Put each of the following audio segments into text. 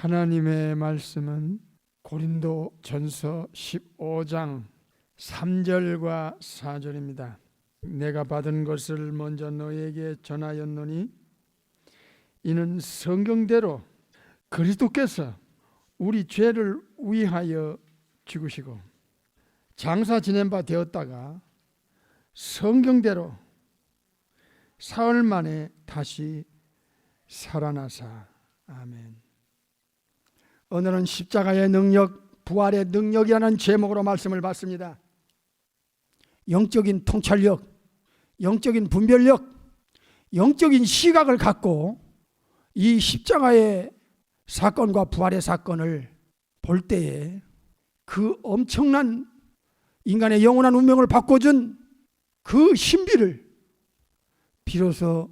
하나님의 말씀은 고린도 전서 15장 3절과 4절입니다. 내가 받은 것을 먼저 너에게 전하였노니 이는 성경대로 그리스도께서 우리 죄를 위하여 죽으시고 장사 지낸 바 되었다가 성경대로 사흘 만에 다시 살아나사. 아멘. 오늘은 십자가의 능력, 부활의 능력이라는 제목으로 말씀을 받습니다. 영적인 통찰력, 영적인 분별력, 영적인 시각을 갖고 이 십자가의 사건과 부활의 사건을 볼 때에 그 엄청난 인간의 영원한 운명을 바꿔준 그 신비를 비로소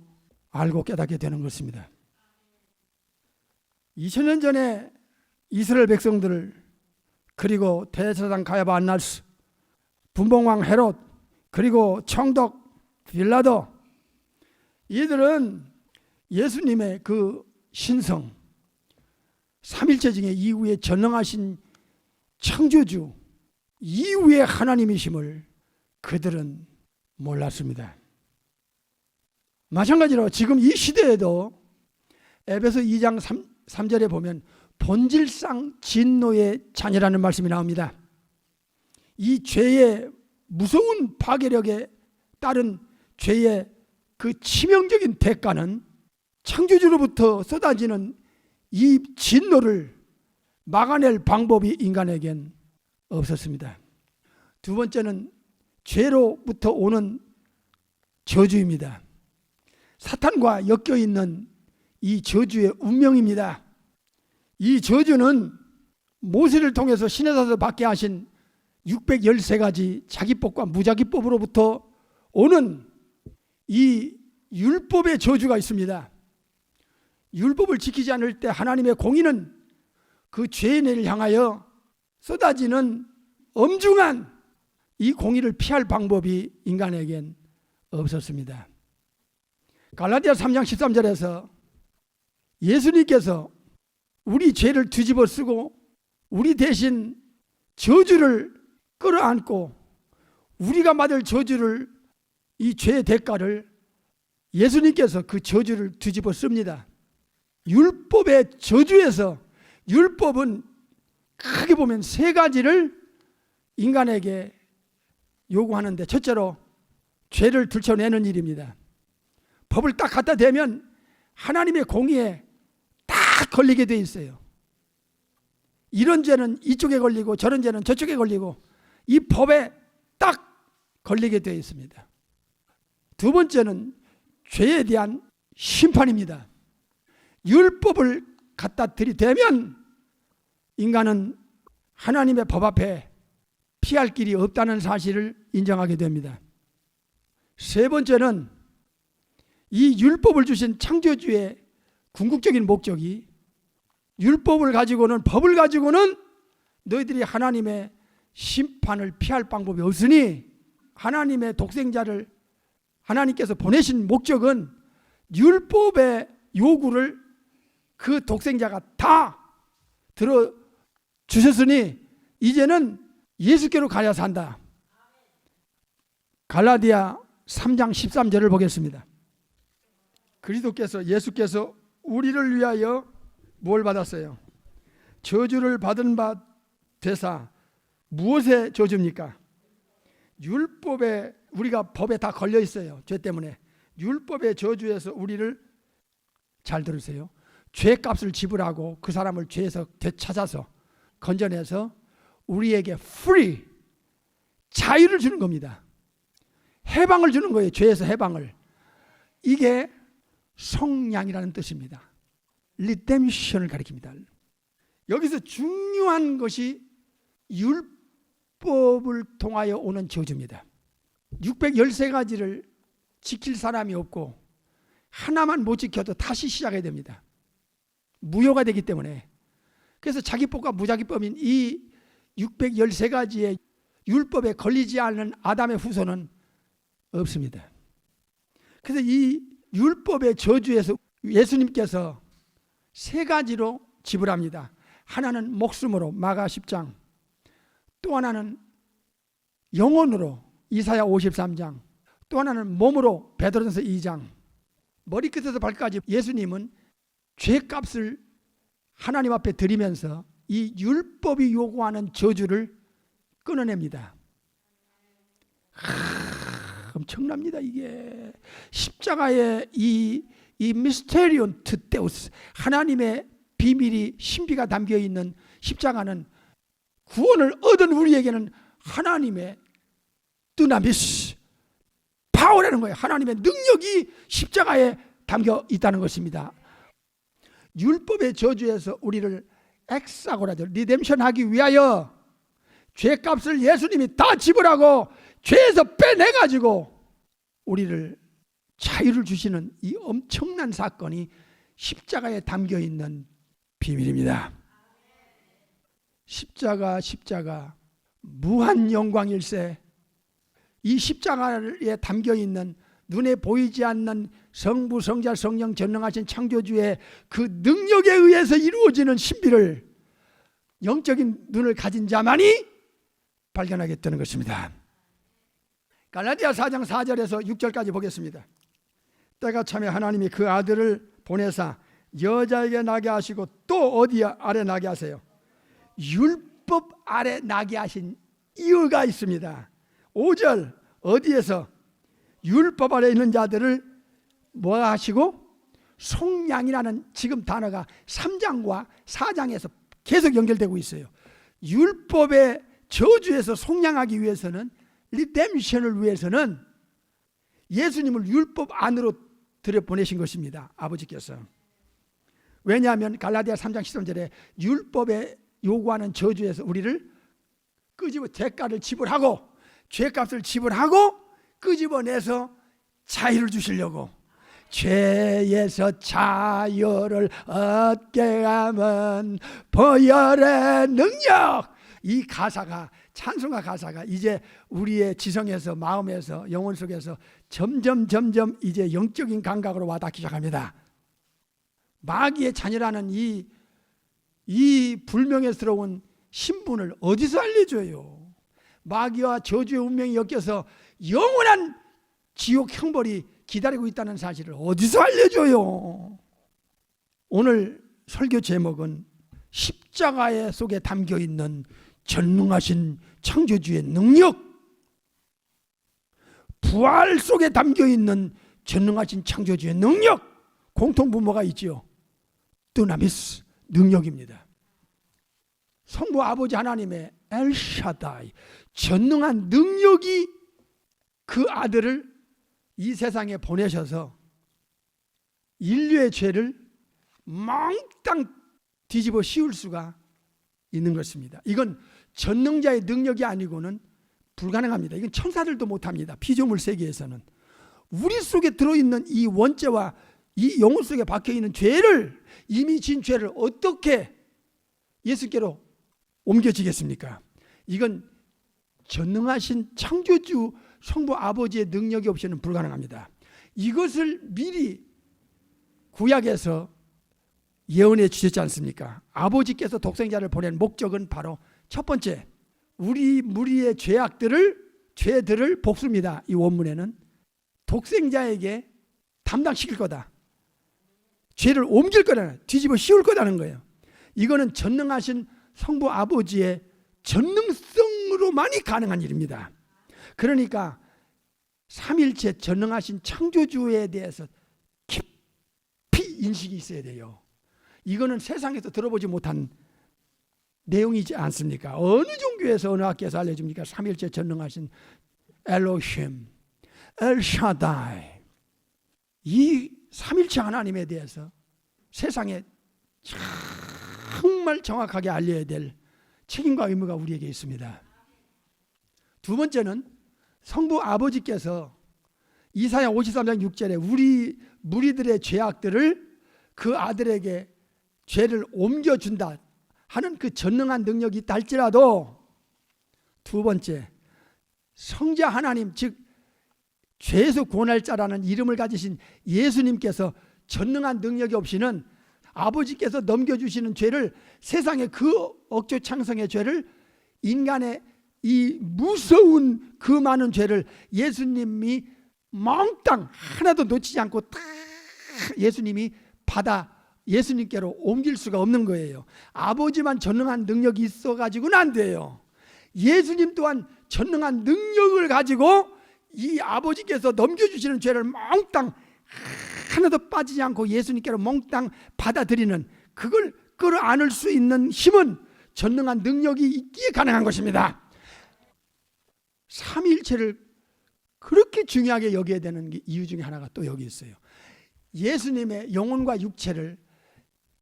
알고 깨닫게 되는 것입니다. 2000년 전에 이스라엘 백성들을, 그리고 대제사장 가야바 안나스, 분봉왕 헤롯, 그리고 총독 빌라도, 이들은 예수님의 그 신성, 삼일체 중에 이후에 전능하신 창조주 이후의 하나님이심을 그들은 몰랐습니다. 마찬가지로 지금 이 시대에도 에베소 2장 3절에 보면 본질상 진노의 자녀라는 말씀이 나옵니다. 이 죄의 무서운 파괴력에 따른 죄의 그 치명적인 대가는 창조주로부터 쏟아지는 이 진노를 막아낼 방법이 인간에겐 없었습니다. 두 번째는 죄로부터 오는 저주입니다. 사탄과 엮여 있는 이 저주의 운명입니다. 이 저주는 모세를 통해서 시내사서 받게 하신 613가지 자기법과 무자기법으로부터 오는 이 율법의 저주가 있습니다. 율법을 지키지 않을 때 하나님의 공의는 그 죄인을 향하여 쏟아지는 엄중한 이 공의를 피할 방법이 인간에겐 없었습니다. 갈라디아 3장 13절에서 예수님께서 우리 죄를 뒤집어 쓰고 우리 대신 저주를 끌어안고 우리가 받을 저주를, 이 죄의 대가를 예수님께서 그 저주를 뒤집어 씁니다. 율법의 저주에서, 율법은 크게 보면 세 가지를 인간에게 요구하는데, 첫째로 죄를 들춰내는 일입니다. 법을 딱 갖다 대면 하나님의 공의에 딱 걸리게 돼 있어요. 이런 죄는 이쪽에 걸리고 저런 죄는 저쪽에 걸리고 이 법에 딱 걸리게 되어 있습니다. 두 번째는 죄에 대한 심판입니다. 율법을 갖다 들이대면 인간은 하나님의 법 앞에 피할 길이 없다는 사실을 인정하게 됩니다. 세 번째는 이 율법을 주신 창조주의 궁극적인 목적이, 율법을 가지고는, 법을 가지고는 너희들이 하나님의 심판을 피할 방법이 없으니 하나님의 독생자를 하나님께서 보내신 목적은 율법의 요구를 그 독생자가 다 들어주셨으니 이제는 예수께로 가야 산다. 갈라디아 3장 13절을 보겠습니다. 그리스도께서, 예수께서 우리를 위하여 뭘 받았어요? 저주를 받은 바 되사. 무엇의 저주입니까? 율법에, 우리가 법에 다 걸려 있어요. 죄 때문에. 율법의 저주에서 우리를, 잘 들으세요, 죄값을 지불하고 그 사람을 죄에서 되찾아서 건져내서 우리에게 free, 자유를 주는 겁니다. 해방을 주는 거예요. 죄에서 해방을. 이게 속량이라는 뜻입니다. 리뎀션을 가리킵니다. 여기서 중요한 것이 율법을 통하여 오는 저주입니다. 613가지를 지킬 사람이 없고 하나만 못 지켜도 다시 시작해야 됩니다. 무효가 되기 때문에. 그래서 자기법과 무자기법인 이 613가지의 율법에 걸리지 않는 아담의 후손은 없습니다. 그래서 이 율법의 저주에서 예수님께서 세 가지로 지불합니다. 하나는 목숨으로 마가 10장, 또 하나는 영혼으로 이사야 53장, 또 하나는 몸으로 베드로전서 2장. 머리끝에서 발까지 예수님은 죄값을 하나님 앞에 드리면서 이 율법이 요구하는 저주를 끊어냅니다. 엄청납니다. 이게 십자가의 이 미스테리온 트데우스, 하나님의 비밀이 신비가 담겨있는 십자가는 구원을 얻은 우리에게는 하나님의 드나미스 파워라는 거예요. 하나님의 능력이 십자가에 담겨 있다는 것입니다. 율법의 저주에서 우리를 엑사고라죠, 리뎀션하기 위하여 죄값을 예수님이 다 지불하고 죄에서 빼내가지고 우리를 자유를 주시는 이 엄청난 사건이 십자가에 담겨있는 비밀입니다. 십자가 무한 영광일세. 이 십자가에 담겨있는 눈에 보이지 않는 성부, 성자, 성령 전능하신 창조주의 그 능력에 의해서 이루어지는 신비를 영적인 눈을 가진 자만이 발견하게 되는 것입니다. 갈라디아 4장 4절에서 6절까지 보겠습니다. 때가 차매 하나님이 그 아들을 보내사 여자에게 나게 하시고 또 어디 아래 나게 하세요? 율법 아래 나게 하신 이유가 있습니다. 5절 어디에서 율법 아래 있는 자들을 뭐 하시고 속량이라는 지금 단어가 3장과 4장에서 계속 연결되고 있어요. 율법의 저주에서 속량하기 위해서는, 리뎀션을 위해서는 예수님을 율법 안으로 들여보내신 것입니다. 아버지께서. 왜냐하면 갈라디아 3장 13절에 율법에 요구하는 저주에서 우리를 끄집어 대가를 지불하고 죄값을 지불하고 끄집어내서 자유를 주시려고, 죄에서 자유를 얻게 하면 보혈의 능력, 이 가사가, 찬송가 가사가 이제 우리의 지성에서, 마음에서, 영혼 속에서 점점 이제 영적인 감각으로 와닿기 시작합니다. 마귀의 자녀라는 이 불명예스러운 신분을 어디서 알려줘요? 마귀와 저주의 운명이 엮여서 영원한 지옥 형벌이 기다리고 있다는 사실을 어디서 알려줘요? 오늘 설교 제목은 십자가의 속에 담겨있는 전능하신 창조주의 능력, 부활 속에 담겨있는 전능하신 창조주의 능력, 공통분모가 있지요. 드나미스, 능력입니다. 성부 아버지 하나님의 엘샤다이, 전능한 능력이 그 아들을 이 세상에 보내셔서 인류의 죄를 몽땅 뒤집어 씌울 수가 있는 것입니다. 이건 전능자의 능력이 아니고는 불가능합니다. 이건 천사들도 못합니다. 피조물 세계에서는. 우리 속에 들어있는 이 원죄와 이 영혼 속에 박혀있는 죄를, 이미 진 죄를 어떻게 예수께로 옮겨지겠습니까? 이건 전능하신 창조주 성부 아버지의 능력이 없이는 불가능합니다. 이것을 미리 구약에서 예언해 주셨지 않습니까? 아버지께서 독생자를 보낸 목적은 바로 첫 번째, 우리 무리의 죄들을 복수입니다. 이 원문에는 독생자에게 담당시킬 거다. 죄를 옮길 거다. 뒤집어 씌울 거다는 거예요. 이거는 전능하신 성부 아버지의 전능성으로만이 가능한 일입니다. 그러니까 삼일체 전능하신 창조주에 대해서 깊이 인식이 있어야 돼요. 이거는 세상에서 들어보지 못한 내용이지 않습니까? 어느 종교에서, 어느 학교에서 알려줍니까? 삼일체 전능하신 엘로힘, 엘샤다이, 이 삼일체 하나님에 대해서 세상에 정말 정확하게 알려야 될 책임과 의무가 우리에게 있습니다. 두 번째는 성부 아버지께서 이사야 53장 6절에 우리 무리들의 죄악들을 그 아들에게 죄를 옮겨준다 하는 그 전능한 능력이 있다 할지라도, 두 번째, 성자 하나님, 즉 죄에서 구원할 자라는 이름을 가지신 예수님께서 전능한 능력이 없이는 아버지께서 넘겨주시는 죄를, 세상의 그 억조 창성의 죄를, 인간의 이 무서운 그 많은 죄를 예수님이 몽땅 하나도 놓치지 않고 다 예수님이 받아 예수님께로 옮길 수가 없는 거예요. 아버지만 전능한 능력이 있어가지고는 안 돼요. 예수님 또한 전능한 능력을 가지고 이 아버지께서 넘겨주시는 죄를 몽땅 하나도 빠지지 않고 예수님께로 몽땅 받아들이는, 그걸 끌어안을 수 있는 힘은 전능한 능력이 있기에 가능한 것입니다. 삼위일체를 그렇게 중요하게 여겨야 되는 이유 중에 하나가 또 여기 있어요. 예수님의 영혼과 육체를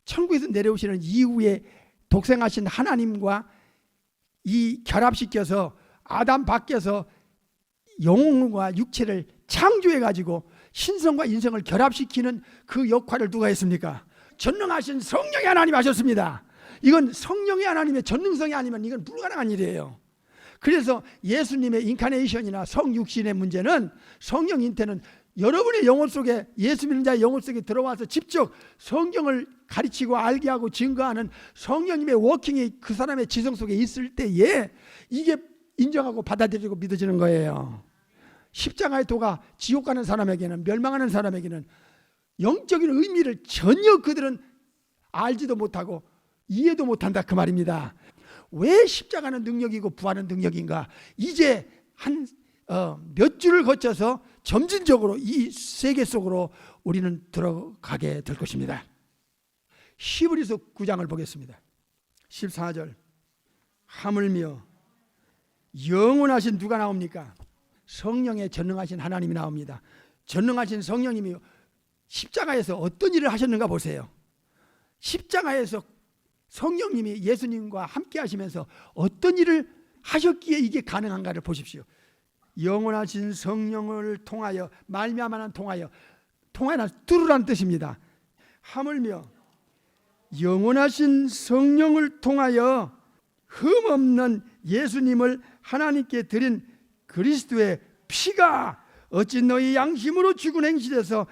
천국에서 내려오시는 이후에 독생하신 하나님과 이 결합시켜서 아담 밖에서 영혼과 육체를 창조해 가지고 신성과 인성을 결합시키는 그 역할을 누가 했습니까? 전능하신 성령의 하나님이 하셨습니다. 이건 성령의 하나님의 전능성이 아니면 이건 불가능한 일이에요. 그래서 예수님의 인카네이션이나 성육신의 문제는, 성령 인태는 여러분의 영혼 속에, 예수 믿는 자의 영혼 속에 들어와서 직접 성경을 가르치고 알게 하고 증거하는 성령님의 워킹이 그 사람의 지성 속에 있을 때에 이게 인정하고 받아들이고 믿어지는 거예요. 십자가의 도가 지옥 가는 사람에게는, 멸망하는 사람에게는 영적인 의미를 전혀 그들은 알지도 못하고 이해도 못한다 그 말입니다. 왜 십자가는 능력이고 부활은 능력인가? 이제 한 몇 주를 거쳐서 점진적으로 이 세계 속으로 우리는 들어가게 될 것입니다. 히브리서 9장을 보겠습니다. 14절. 하물며 영원하신 누가 나옵니까? 성령의 전능하신 하나님이 나옵니다. 전능하신 성령님이 십자가에서 어떤 일을 하셨는가 보세요. 십자가에서 성령님이 예수님과 함께 하시면서 어떤 일을 하셨기에 이게 가능한가를 보십시오. 영원하신 성령을 통하여, 말미암아는 통하여, 통하여는 두루라는 뜻입니다. 하물며 영원하신 성령을 통하여 흠없는 예수님을 하나님께 드린 그리스도의 피가 어찌 너희 양심으로 죽은 행실에서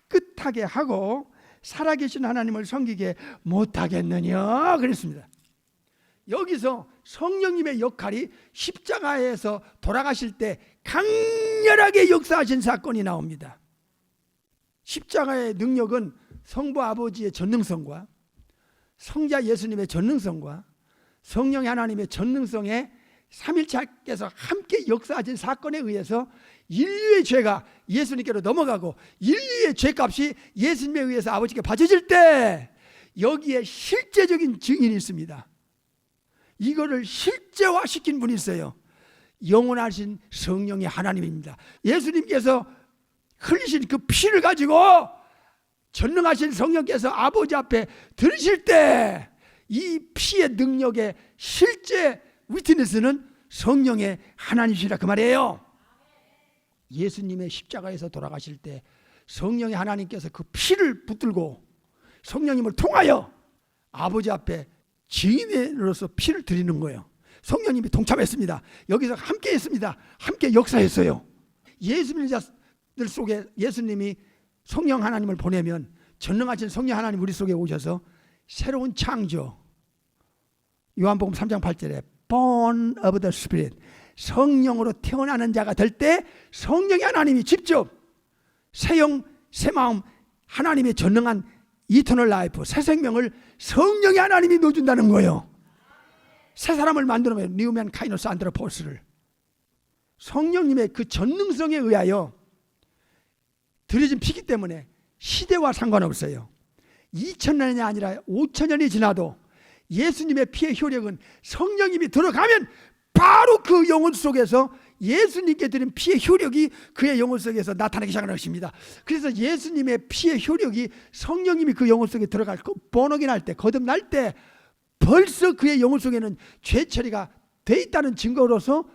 깨끗하게 하고 살아계신 하나님을 섬기게 못하겠느냐 그랬습니다. 여기서 성령님의 역할이 십자가에서 돌아가실 때 강렬하게 역사하신 사건이 나옵니다. 십자가의 능력은 성부 아버지의 전능성과 성자 예수님의 전능성과 성령의 하나님의 전능성의 삼일체께서 함께 역사하신 사건에 의해서 인류의 죄가 예수님께로 넘어가고 인류의 죄값이 예수님에 의해서 아버지께 바쳐질 때 여기에 실제적인 증인이 있습니다. 이거를 실제화시킨 분이 있어요. 영원하신 성령의 하나님입니다. 예수님께서 흘리신 그 피를 가지고 전능하신 성령께서 아버지 앞에 들으실 때 이 피의 능력의 실제 위트니스는 성령의 하나님이시라 그 말이에요. 예수님의 십자가에서 돌아가실 때 성령의 하나님께서 그 피를 붙들고 성령님을 통하여 아버지 앞에 증인으로서 피를 드리는 거예요. 성령님이 동참했습니다. 여기서 함께 했습니다. 함께 역사했어요. 예수 믿는 자들 속에 예수님이 성령 하나님을 보내면 전능하신 성령 하나님 우리 속에 오셔서 새로운 창조, 요한복음 3장 8절에 born of the Spirit, 성령으로 태어나는 자가 될 때 성령의 하나님이 직접 새 영, 새 마음, 하나님의 전능한 이터널 라이프, 새 생명을 성령의 하나님이 넣어준다는 거예요. 새 사람을 만들면 뉴맨 카이노스 안드로포스를 성령님의 그 전능성에 의하여 들여진 피기 때문에 시대와 상관없어요. 2000년이 아니라 5000년이 지나도 예수님의 피의 효력은 성령님이 들어가면 바로 그 영혼 속에서 예수님께 드린 피의 효력이 그의 영혼 속에서 나타나기 시작하는 것입니다. 그래서 예수님의 피의 효력이 성령님이 그 영혼 속에 들어갈 번역이 날 때, 거듭날 때 벌써 그의 영혼 속에는 죄 처리가 돼 있다는 증거로서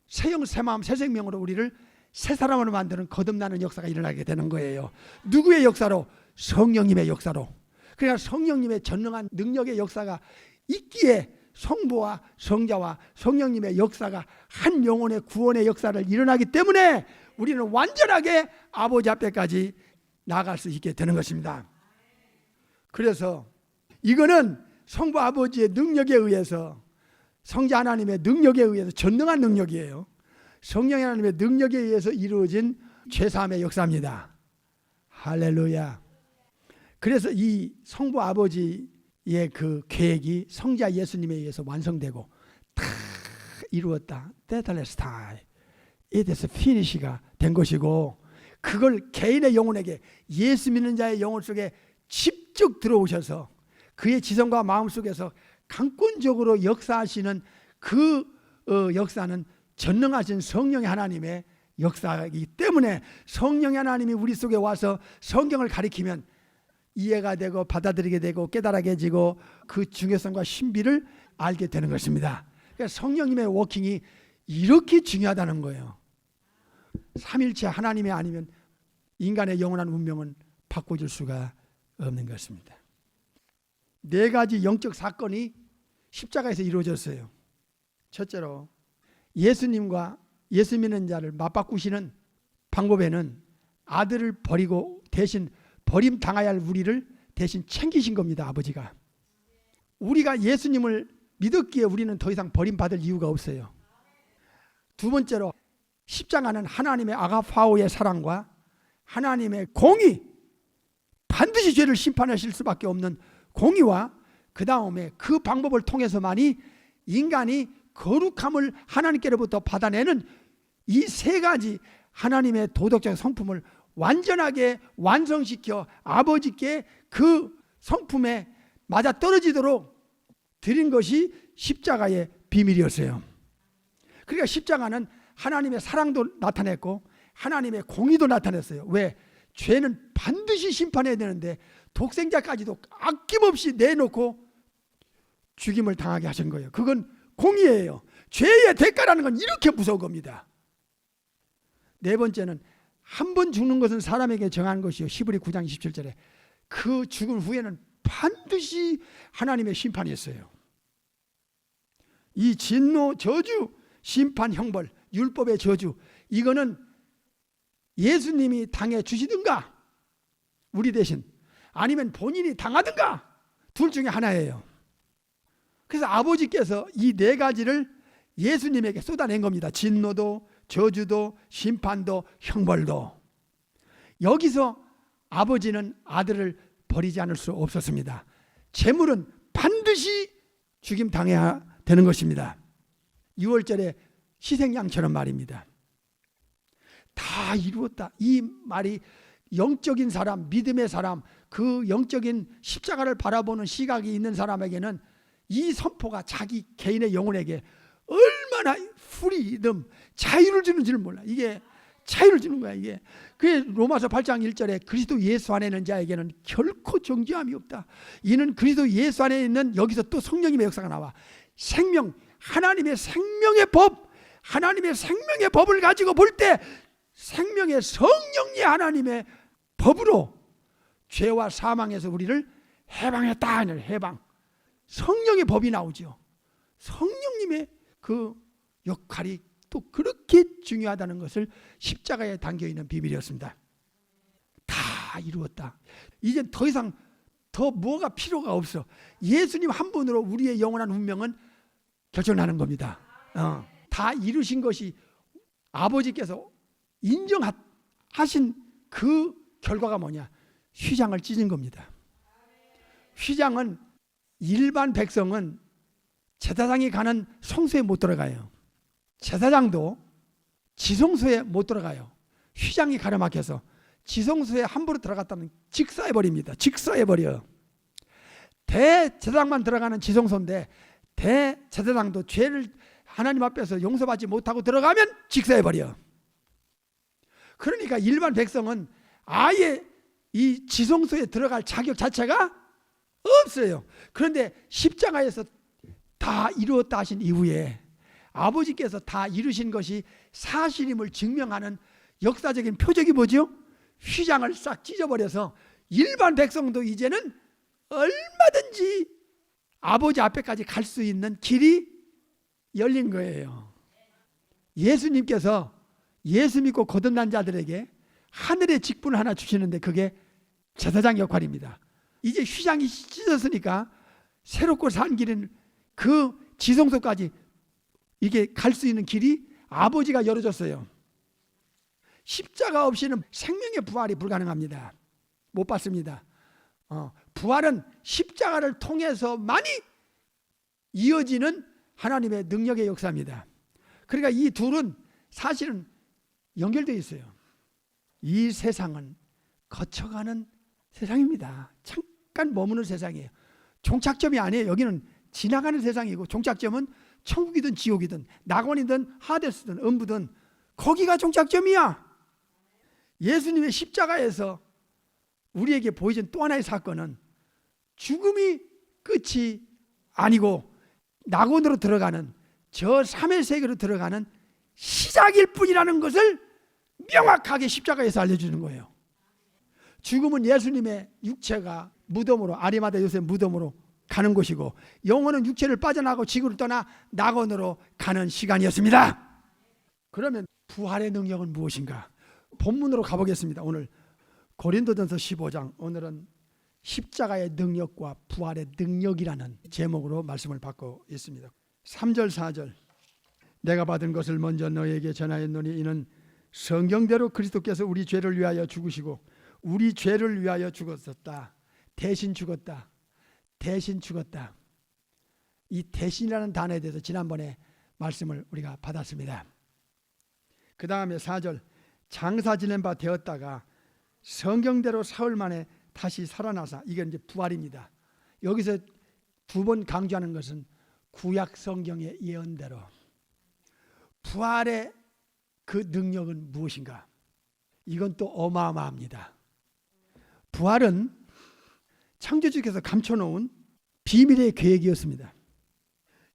새 영, 새 마음, 새 생명으로 우리를 새 사람으로 만드는 거듭나는 역사가 일어나게 되는 거예요. 누구의 역사로? 성령님의 역사로. 그러니까 성령님의 전능한 능력의 역사가 있기에 성부와 성자와 성령님의 역사가 한 영혼의 구원의 역사를 일어나기 때문에 우리는 완전하게 아버지 앞에까지 나아갈 수 있게 되는 것입니다. 그래서 이거는 성부 아버지의 능력에 의해서, 성자 하나님의 능력에 의해서, 전능한 능력이에요. 성령 하나님의 능력에 의해서 이루어진 죄사함의 역사입니다. 할렐루야. 그래서 이 성부 아버지의 그 계획이 성자 예수님에 의해서 완성되고 다 이루었다. 테텔레스타이. It is finish가 된 것이고, 그걸 개인의 영혼에게, 예수 믿는 자의 영혼 속에 직접 들어오셔서 그의 지성과 마음 속에서 강권적으로 역사하시는 그 역사는 전능하신 성령의 하나님의 역사이기 때문에, 성령의 하나님이 우리 속에 와서 성경을 가리키면 이해가 되고 받아들이게 되고 깨달아지고 그 중요성과 신비를 알게 되는 것입니다. 그러니까 성령님의 워킹이 이렇게 중요하다는 거예요. 삼일체 하나님이 아니면 인간의 영원한 운명은 바꿔줄 수가 없는 것입니다. 네 가지 영적 사건이 십자가에서 이루어졌어요. 첫째로, 예수님과 예수 믿는 자를 맞바꾸시는 방법에는 아들을 버리고 대신 버림당해야 할 우리를 대신 챙기신 겁니다. 아버지가. 우리가 예수님을 믿었기에 우리는 더 이상 버림받을 이유가 없어요. 두 번째로, 십자가는 하나님의 아가파오의 사랑과 하나님의 공의, 반드시 죄를 심판하실 수밖에 없는 공의와 그 다음에 그 방법을 통해서만이 인간이 거룩함을 하나님께로부터 받아내는 이 세 가지 하나님의 도덕적 성품을 완전하게 완성시켜 아버지께 그 성품에 맞아 떨어지도록 드린 것이 십자가의 비밀이었어요. 그러니까 십자가는 하나님의 사랑도 나타냈고 하나님의 공의도 나타냈어요. 왜? 죄는 반드시 심판해야 되는데 독생자까지도 아낌없이 내놓고 죽임을 당하게 하신 거예요. 그건 공의예요. 죄의 대가라는 건 이렇게 무서운 겁니다. 네 번째는, 한 번 죽는 것은 사람에게 정한 것이요, 히브리 9장 27절에 그 죽은 후에는 반드시 하나님의 심판이 있어요. 이 진노, 저주, 심판, 형벌, 율법의 저주, 이거는 예수님이 당해 주시든가 우리 대신, 아니면 본인이 당하든가 둘 중에 하나예요. 그래서 아버지께서 이 네 가지를 예수님에게 쏟아낸 겁니다. 진노도, 저주도, 심판도, 형벌도. 여기서 아버지는 아들을 버리지 않을 수 없었습니다. 재물은 반드시 죽임 당해야 되는 것입니다. 6월절에 희생양처럼 말입니다. 다 이루었다. 이 말이 영적인 사람, 믿음의 사람, 그 영적인 십자가를 바라보는 시각이 있는 사람에게는 이 선포가 자기 개인의 영혼에게 얼마나 프리덤, 자유를 주는지를 몰라. 이게 자유를 주는 거야. 이게 그게 로마서 8장 1절에 그리스도 예수 안에 있는 자에게는 결코 정죄함이 없다. 이는 그리스도 예수 안에 있는, 여기서 또 성령님의 역사가 나와. 생명, 하나님의 생명의 법, 하나님의 생명의 법을 가지고 볼 때 생명의 성령의 하나님의 법으로 죄와 사망에서 우리를 해방했다. 해방. 성령의 법이 나오죠. 성령님의 그 역할이 또 그렇게 중요하다는 것을 십자가에 담겨있는 비밀이었습니다. 다 이루었다. 이제 더 이상 더 뭐가 필요가 없어. 예수님 한 분으로 우리의 영원한 운명은 결정나는 겁니다. 다 이루신 것이 아버지께서 인정하신 그 결과가 뭐냐? 휘장을 찢은 겁니다. 휘장은 일반 백성은 제사장이 가는 성소에 못 들어가요. 제사장도 지성소에 못 들어가요. 휘장이 가로막혀서 지성소에 함부로 들어갔다면 직사해버립니다. 직사해버려요. 대제사장만 들어가는 지성소인데 대제사장도 죄를 하나님 앞에서 용서받지 못하고 들어가면 직사해버려. 그러니까 일반 백성은 아예 이 지성소에 들어갈 자격 자체가 없어요. 그런데 십자가에서 다 이루었다 하신 이후에 아버지께서 다 이루신 것이 사실임을 증명하는 역사적인 표적이 뭐죠? 휘장을 싹 찢어버려서 일반 백성도 이제는 얼마든지 아버지 앞에까지 갈 수 있는 길이 열린 거예요. 예수님께서 예수 믿고 거듭난 자들에게 하늘의 직분을 하나 주시는데 그게 제사장 역할입니다. 이제 휘장이 찢었으니까 새롭고 산 길은 그 지성소까지 이게 갈 수 있는 길이 아버지가 열어줬어요. 십자가 없이는 생명의 부활이 불가능합니다. 못 받습니다. 부활은 십자가를 통해서만이 이어지는 하나님의 능력의 역사입니다. 그러니까 이 둘은 사실은 연결되어 있어요. 이 세상은 거쳐가는 세상입니다. 잠깐 머무는 세상이에요. 종착점이 아니에요. 여기는 지나가는 세상이고 종착점은 천국이든 지옥이든 낙원이든 하데스든 음부든 거기가 종착점이야. 예수님의 십자가에서 우리에게 보여준 또 하나의 사건은 죽음이 끝이 아니고 낙원으로 들어가는 저 3의 세계로 들어가는 시작일 뿐이라는 것을 명확하게 십자가에서 알려주는 거예요. 죽음은 예수님의 육체가 무덤으로 아리마다 요셉 무덤으로 가는 곳이고 영혼은 육체를 빠져나가고 지구를 떠나 낙원으로 가는 시간이었습니다. 그러면 부활의 능력은 무엇인가? 본문으로 가보겠습니다. 오늘 고린도전서 15장, 오늘은 십자가의 능력과 부활의 능력이라는 제목으로 말씀을 받고 있습니다. 3절 4절 내가 받은 것을 먼저 너에게 전하였노니 이는 성경대로 그리스도께서 우리 죄를 위하여 죽으시고 우리 죄를 위하여 죽었었다. 대신 죽었다. 대신 죽었다. 이 대신이라는 단어에 대해서 지난번에 말씀을 우리가 받았습니다. 그 다음에 4절 장사 지낸 바 되었다가 성경대로 사흘 만에 다시 살아나사. 이게 이제 부활입니다. 여기서 두 번 강조하는 것은 구약 성경의 예언대로 부활의 그 능력은 무엇인가? 이건 또 어마어마합니다. 부활은 창조주께서 감춰놓은 비밀의 계획이었습니다.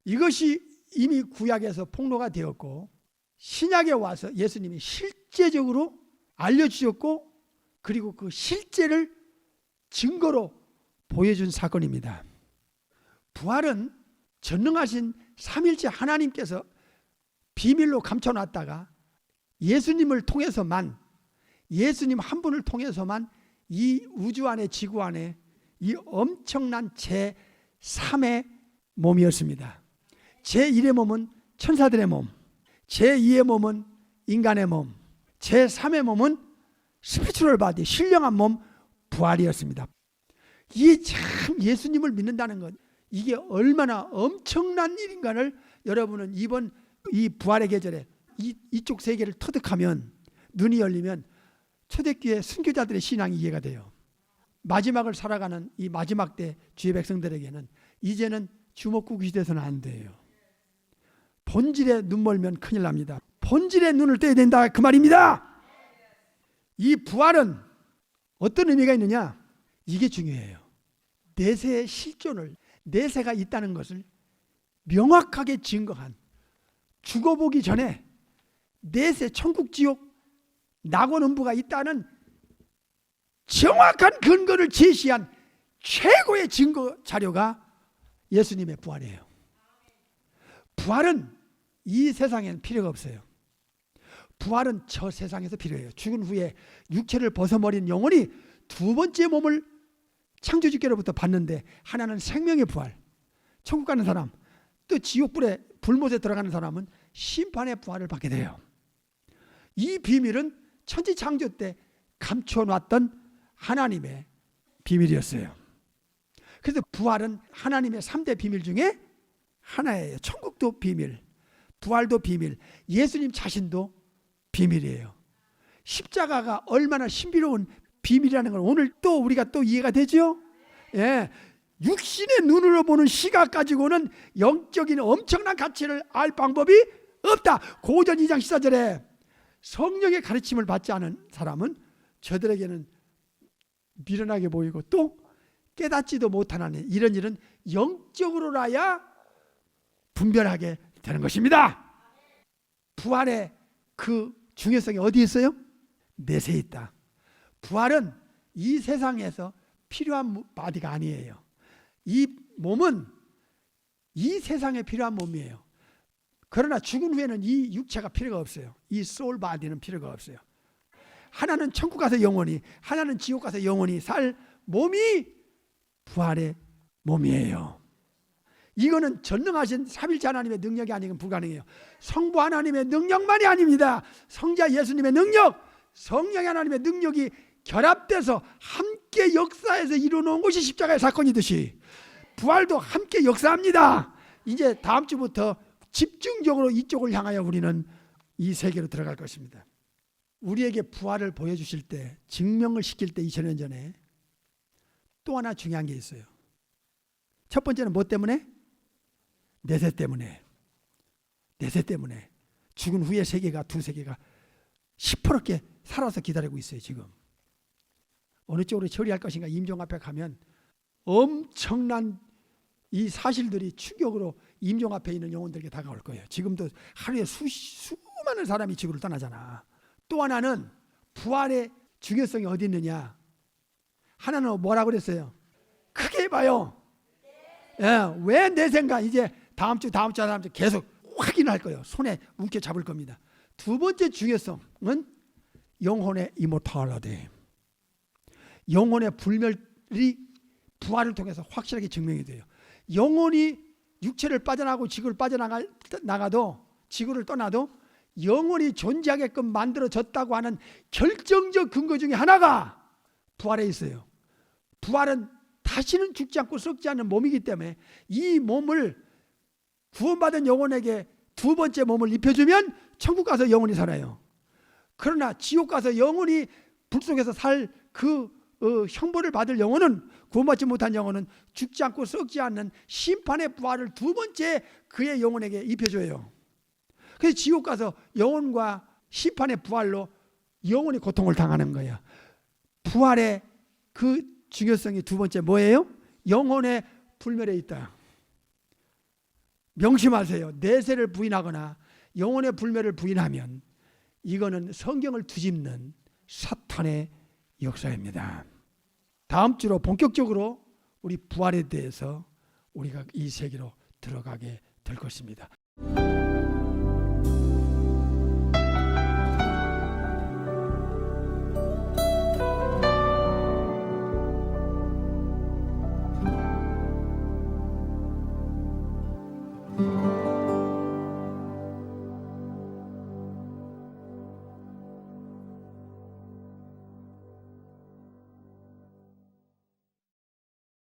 이것이 이미 구약에서 폭로가 되었고 신약에 와서 예수님이 실제적으로 알려주셨고 그리고 그 실제를 증거로 보여준 사건입니다. 부활은 전능하신 삼일체 하나님께서 비밀로 감춰놨다가 예수님을 통해서만, 예수님 한 분을 통해서만 이 우주 안에 지구 안에 이 엄청난 제3의 몸이었습니다. 제1의 몸은 천사들의 몸, 제2의 몸은 인간의 몸, 제3의 몸은 스피리추얼 바디, 신령한 몸 부활이었습니다. 이게 참 예수님을 믿는다는 것, 이게 얼마나 엄청난 일인가를 여러분은 이번 이 부활의 계절에 이쪽 세계를 터득하면, 눈이 열리면 초대교회 순교자들의 신앙이 이해가 돼요. 마지막을 살아가는 이 마지막 때 주의 백성들에게는 이제는 주먹구구 시대에서는 안 돼요. 본질에 눈 멀면 큰일 납니다. 본질에 눈을 떼야 된다 그 말입니다. 이 부활은 어떤 의미가 있느냐? 이게 중요해요. 내세의 실존을, 내세가 있다는 것을 명확하게 증거한, 죽어보기 전에 내세 천국 지옥 낙원 음부가 있다는 정확한 근거를 제시한 최고의 증거 자료가 예수님의 부활이에요. 부활은 이 세상에는 필요가 없어요. 부활은 저 세상에서 필요해요. 죽은 후에 육체를 벗어버린 영혼이 두 번째 몸을 창조주께로부터 받는데, 하나는 생명의 부활, 천국 가는 사람, 또 지옥불에 불못에 들어가는 사람은 심판의 부활을 받게 돼요. 이 비밀은 천지창조 때 감춰놨던 하나님의 비밀이었어요. 그래서 부활은 하나님의 3대 비밀 중에 하나예요. 천국도 비밀, 부활도 비밀, 예수님 자신도 비밀이에요. 십자가가 얼마나 신비로운 비밀이라는 걸 오늘 또 우리가 또 이해가 되죠? 예. 육신의 눈으로 보는 시각 가지고는 영적인 엄청난 가치를 알 방법이 없다. 고전 2장 14절에 성령의 가르침을 받지 않은 사람은 저들에게는 미련하게 보이고 또 깨닫지도 못하나니 이런 일은 영적으로라야 분별하게 되는 것입니다. 부활의 그 중요성이 어디에 있어요? 내세에 있다. 부활은 이 세상에서 필요한 바디가 아니에요. 이 몸은 이 세상에 필요한 몸이에요. 그러나 죽은 후에는 이 육체가 필요가 없어요. 이 소울 바디는 필요가 없어요. 하나는 천국 가서 영원히, 하나는 지옥 가서 영원히 살 몸이 부활의 몸이에요. 이거는 전능하신 삼일체 하나님의 능력이 아니면 불가능해요. 성부 하나님의 능력만이 아닙니다. 성자 예수님의 능력, 성령 하나님의 능력이 결합돼서 함께 역사에서 이루어놓은 것이 십자가의 사건이듯이 부활도 함께 역사합니다. 이제 다음 주부터 집중적으로 이쪽을 향하여 우리는 이 세계로 들어갈 것입니다. 우리에게 부활을 보여주실 때, 증명을 시킬 때 2000년 전에 또 하나 중요한 게 있어요. 첫 번째는 뭐 때문에? 내세 때문에. 내세 때문에. 죽은 후에 세계가, 두 세계가 시퍼렇게 살아서 기다리고 있어요. 지금 어느 쪽으로 처리할 것인가 임종 앞에 가면 엄청난 이 사실들이 충격으로 임종 앞에 있는 영혼들에게 다가올 거예요. 지금도 하루에 수많은 사람이 지구를 떠나잖아. 또 하나는 부활의 중요성이 어디 있느냐. 하나는 뭐라고 그랬어요? 크게 봐요. 예, 왜 내 생각 이제 다음 주 계속 확인할 거예요. 손에 움켜 잡을 겁니다. 두 번째 중요성은 영혼의 이모탈리티. 영혼의 불멸이 부활을 통해서 확실하게 증명이 돼요. 영혼이 육체를 빠져나가고 지구를 빠져나가도, 지구를 떠나도 영혼이 존재하게끔 만들어졌다고 하는 결정적 근거 중에 하나가 부활에 있어요. 부활은 다시는 죽지 않고 썩지 않는 몸이기 때문에 이 몸을 구원받은 영혼에게 두 번째 몸을 입혀주면 천국 가서 영원히 살아요. 그러나 지옥 가서 영원히 불 속에서 살 그 형벌을 받을 영혼은, 구원받지 못한 영혼은 죽지 않고 썩지 않는 심판의 부활을 두 번째 그의 영혼에게 입혀줘요. 그래서 지옥 가서 영혼과 심판의 부활로 영혼이 고통을 당하는 거예요. 부활의 그 중요성이 두 번째 뭐예요? 영혼의 불멸에 있다. 명심하세요. 내세를 부인하거나 영혼의 불멸을 부인하면 이거는 성경을 뒤집는 사탄의 역사입니다. 다음 주로 본격적으로 우리 부활에 대해서 우리가 이 세계로 들어가게 될 것입니다.